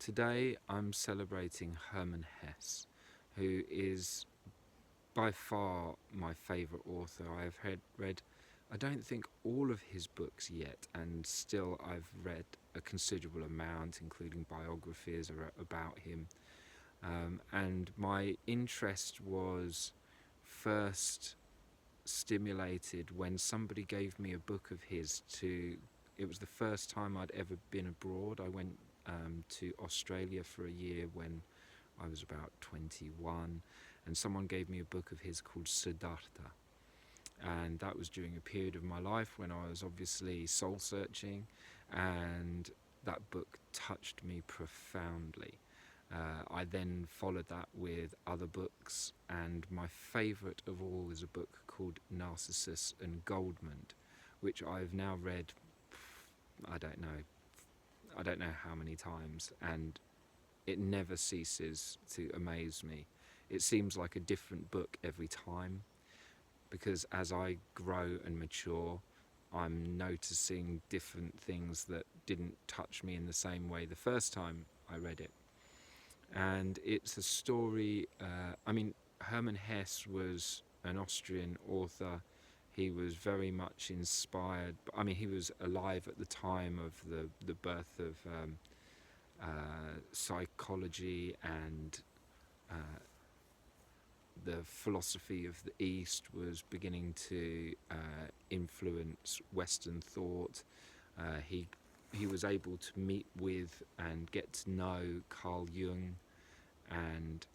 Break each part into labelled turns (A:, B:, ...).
A: Today I'm celebrating Hermann Hesse, who is by far my favourite author. I have read, I don't think all of his books yet, and still I've read a considerable amount, including biographies about him. And my interest was first stimulated when somebody gave me a book of his to. It was the first time I'd ever been abroad. I went to Australia for a year when I was about 21, and someone gave me a book of his called Siddharta. And that was during a period of my life when I was obviously soul searching, and that book touched me profoundly. I then followed that with other books, and my favourite of all is a book called Narcissus and Goldmund, which I've now read, I don't know how many times, and it never ceases to amaze me. It seems like a different book every time, because as I grow and mature, I'm noticing different things that didn't touch me in the same way the first time I read it. And it's a story, Hermann Hesse was an Austrian author. He was very much inspired. He was alive at the time of the birth of psychology and the philosophy of the East was beginning to influence Western thought. He was able to meet with and get to know Carl Jung, and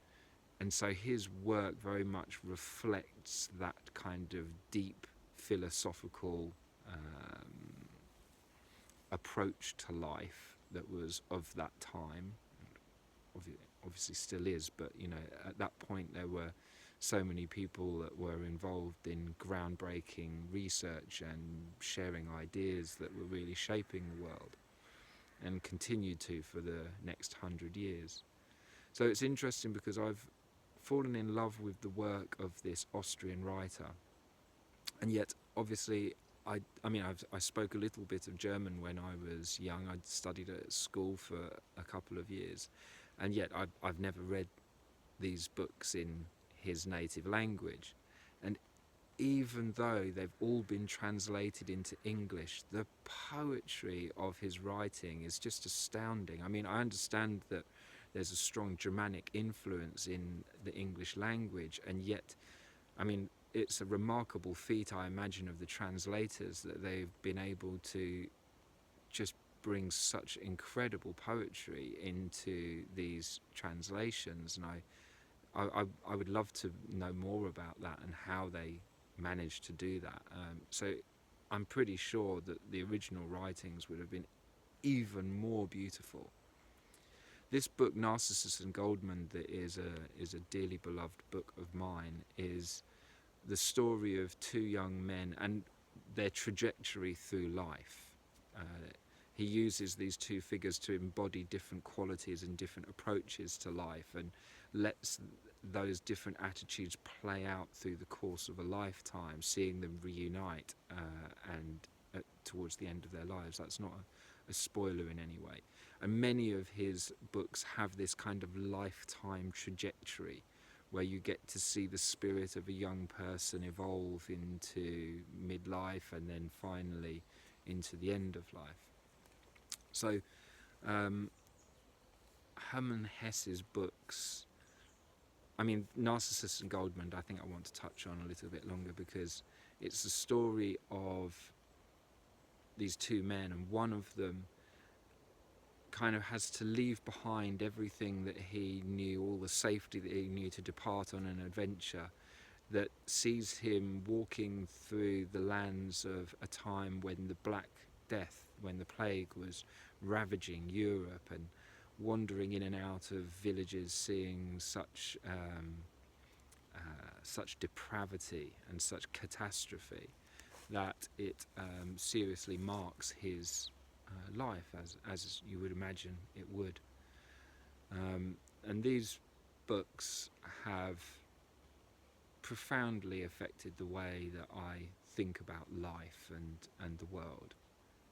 A: so his work very much reflects that kind of deep philosophical approach to life that was of that time. Obviously still is, but at that point there were so many people that were involved in groundbreaking research and sharing ideas that were really shaping the world, and continue to for the next 100 years. So it's interesting because I've fallen in love with the work of this Austrian writer, and yet obviously I spoke a little bit of German when I was young. I'd studied at school for a couple of years, and yet I've never read these books in his native language. And even though they've all been translated into English, the poetry of his writing is just astounding. I understand that there's a strong Germanic influence in the English language, and yet, it's a remarkable feat, I imagine, of the translators that they've been able to just bring such incredible poetry into these translations. And I would love to know more about that and how they managed to do that. So I'm pretty sure that the original writings would have been even more beautiful. This book, Narcissus and Goldmund, that is a dearly beloved book of mine, is the story of two young men and their trajectory through life. He uses these two figures to embody different qualities and different approaches to life, and lets those different attitudes play out through the course of a lifetime, seeing them reunite towards the end of their lives. That's not a spoiler in any way. And many of his books have this kind of lifetime trajectory where you get to see the spirit of a young person evolve into midlife and then finally into the end of life. So Hermann Hesse's books, Narcissus and Goldmund, I think I want to touch on a little bit longer, because it's the story of these two men, and one of them kind of has to leave behind everything that he knew, all the safety that he knew, to depart on an adventure that sees him walking through the lands of a time when the Black Death, when the plague was ravaging Europe, and wandering in and out of villages, seeing such depravity and such catastrophe that it seriously marks his life, as you would imagine it would. And these books have profoundly affected the way that I think about life and the world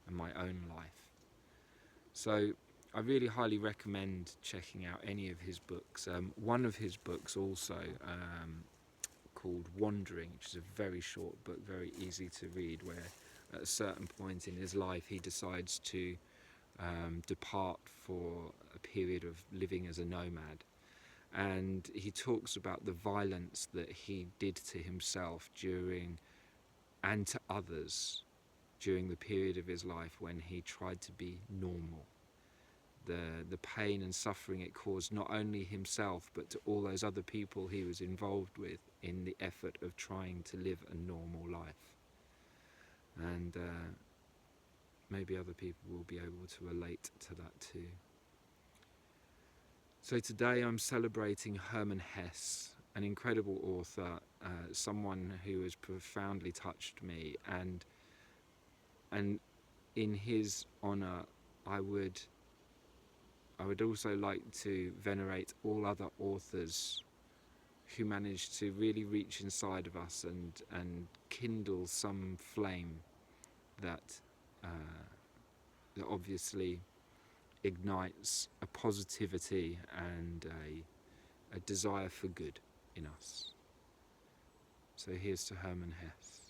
A: and my own life. So I really highly recommend checking out any of his books. One of his books also, called Wandering, which is a very short book, very easy to read, where at a certain point in his life he decides to depart for a period of living as a nomad. And he talks about the violence that he did to himself during and to others during the period of his life when he tried to be normal. The pain and suffering it caused not only himself but to all those other people he was involved with in the effort of trying to live a normal life. And maybe other people will be able to relate to that too. So today I'm celebrating Hermann Hesse, an incredible author, someone who has profoundly touched me, and in his honour I would also like to venerate all other authors who managed to really reach inside of us and kindle some flame that obviously ignites a positivity and a desire for good in us. So here's to Hermann Hesse.